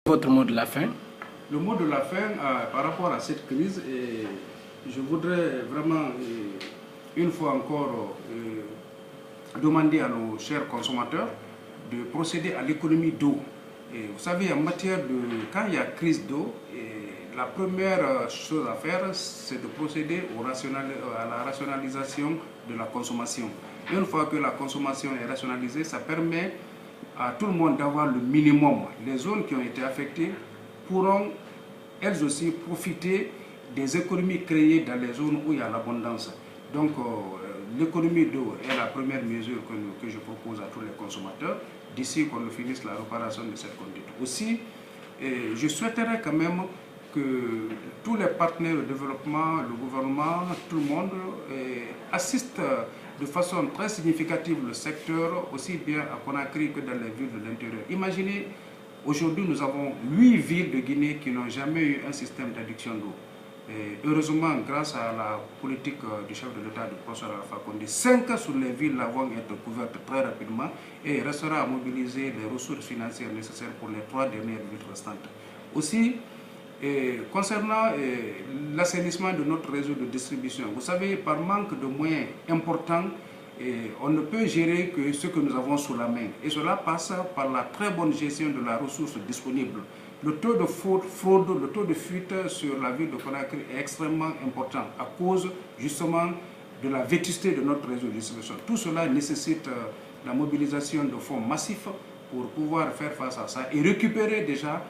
Votre mot de la fin? Le mot de la fin par rapport à cette crise, je voudrais vraiment, une fois encore, demander à nos chers consommateurs de procéder à l'économie d'eau. Vous savez, en matière de... Quand il y a crise d'eau, la première chose à faire, c'est de procéder à la rationalisation de la consommation. Une fois que la consommation est rationalisée, ça permet à tout le monde d'avoir le minimum. Les zones qui ont été affectées pourront elles aussi profiter des économies créées dans les zones où il y a l'abondance. Donc l'économie d'eau est la première mesure que je propose à tous les consommateurs d'ici qu'on finisse la réparation de cette conduite. Aussi, je souhaiterais quand même que tous les partenaires de développement, le gouvernement, tout le monde assistent de façon très significative le secteur, aussi bien à Conakry que dans les villes de l'intérieur. Imaginez, aujourd'hui nous avons 8 villes de Guinée qui n'ont jamais eu un système d'adduction d'eau. Heureusement, grâce à la politique du chef de l'État, de Prosper Alpha Condé, 5 sur les villes vont être couvertes très rapidement et il restera à mobiliser les ressources financières nécessaires pour les 3 dernières villes restantes. Aussi, concernant l'assainissement de notre réseau de distribution, vous savez, par manque de moyens importants, on ne peut gérer que ce que nous avons sous la main. Et cela passe par la très bonne gestion de la ressource disponible. Le taux de fraude, le taux de fuite sur la ville de Conakry est extrêmement important à cause justement de la vétusté de notre réseau de distribution. Tout cela nécessite la mobilisation de fonds massifs pour pouvoir faire face à ça et récupérer déjà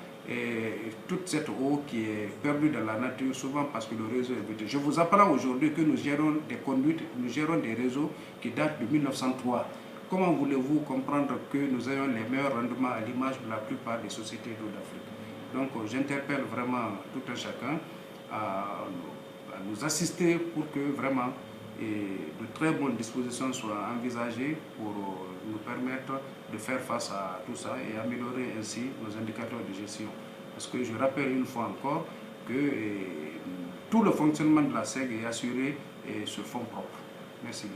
toute cette eau qui est perdue dans la nature, souvent parce que le réseau est vétusté. Je vous apprends aujourd'hui que nous gérons des conduites, nous gérons des réseaux qui datent de 1903. Comment voulez-vous comprendre que nous ayons les meilleurs rendements à l'image de la plupart des sociétés d'eau d'Afrique? Donc j'interpelle vraiment tout un chacun à nous assister pour que vraiment de très bonnes dispositions soient envisagées pour nous permettre de faire face à tout ça et améliorer ainsi nos indicateurs de gestion. Parce que je rappelle une fois encore que tout le fonctionnement de la SEG est assuré sur fonds propres. Merci.